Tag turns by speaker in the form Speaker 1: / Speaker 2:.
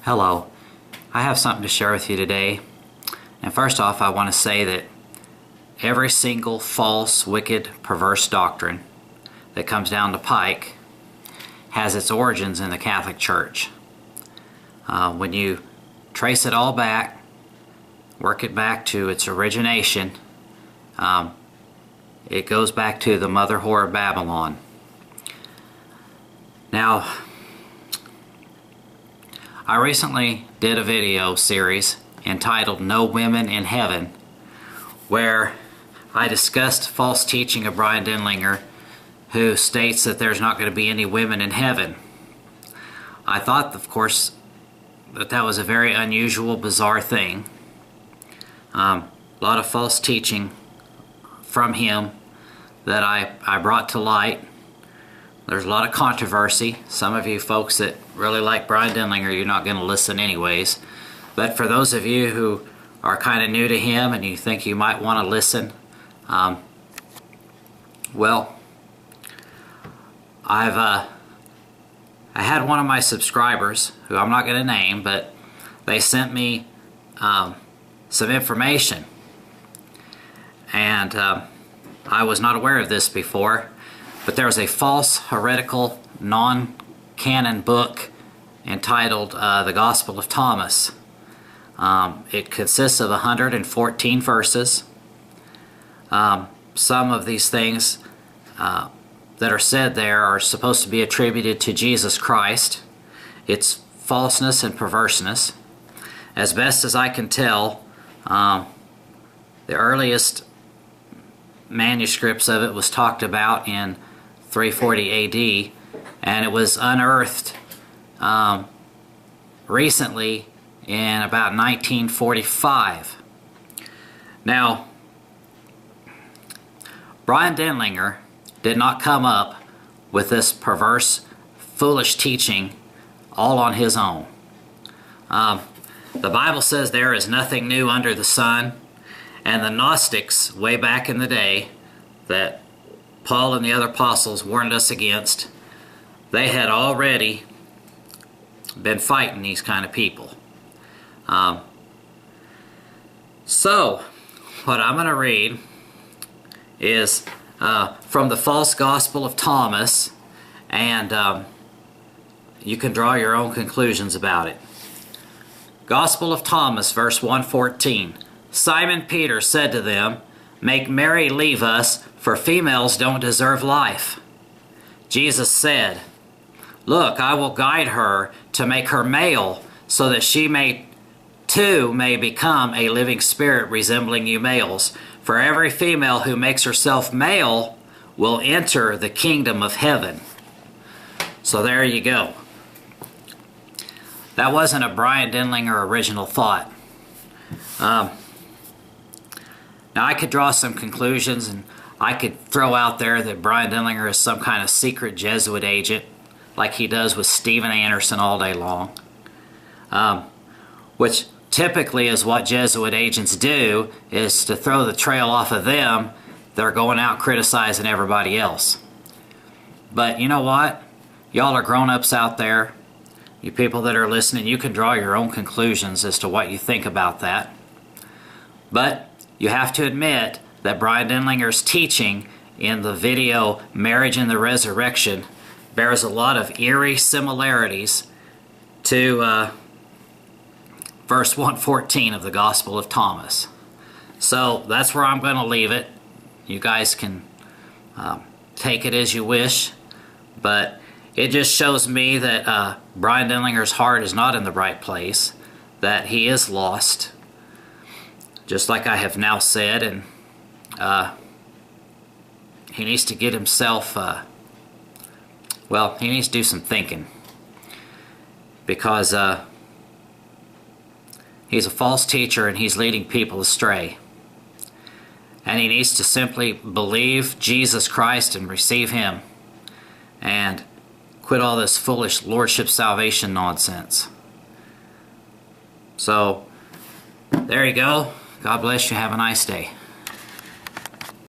Speaker 1: Hello, I have something to share with you today. And first off, I want to say that every single false, wicked, perverse doctrine that comes down the pike has its origins in the Catholic Church. When you trace it all back, work it back to its origination, it goes back to the mother whore of Babylon. Now, I recently did a video series entitled No Women in Heaven, where I discussed false teaching of Bryan Denlinger, who states that there's not going to be any women in heaven. I thought, of course, that was a very unusual, bizarre thing. A lot of false teaching from him that I brought to light. There's a lot of controversy. Some of you folks that really like Bryan Denlinger, you're not going to listen anyways. But for those of you who are kind of new to him and you think you might want to listen, well, I had one of my subscribers, who I'm not going to name, but they sent me some information. And I was not aware of this before, but there was a false, heretical, non-canon book entitled The Gospel of Thomas. It consists of 114 verses. Some of these things that are said there are supposed to be attributed to Jesus Christ. It's falseness and perverseness. As best as I can tell, the earliest manuscripts of it was talked about in 340 AD, and it was unearthed recently in about 1945. Now, Bryan Denlinger did not come up with this perverse, foolish teaching all on his own. The Bible says there is nothing new under the sun, and the Gnostics way back in the day that Paul and the other apostles warned us against, they had already been fighting these kind of people. So, what I'm going to read is from the false Gospel of Thomas, and you can draw your own conclusions about it. Gospel of Thomas, verse 114. Simon Peter said to them, "Make Mary leave us, for females don't deserve life." Jesus said, "Look, I will guide her to make her male, so that she too may become a living spirit resembling you males. For every female who makes herself male will enter the kingdom of heaven." So there you go. That wasn't a Bryan Denlinger original thought. Now I could draw some conclusions, and I could throw out there that Bryan Denlinger is some kind of secret Jesuit agent, like he does with Steven Anderson all day long, which typically is what Jesuit agents do, is to throw the trail off of them. They're going out criticizing everybody else. But you know what? Y'all are grown-ups out there. You people that are listening, you can draw your own conclusions as to what you think about that. But you have to admit that Bryan Denlinger's teaching in the video Marriage and the Resurrection bears a lot of eerie similarities to verse 114 of the Gospel of Thomas. So that's where I'm going to leave it. You guys can take it as you wish, but it just shows me that Bryan Denlinger's heart is not in the right place, that he is lost, just like I have now said, and he needs to get himself, well, he needs to do some thinking, because he's a false teacher and he's leading people astray. And he needs to simply believe Jesus Christ and receive Him, and quit all this foolish lordship salvation nonsense. So, there you go. God bless you. Have a nice day.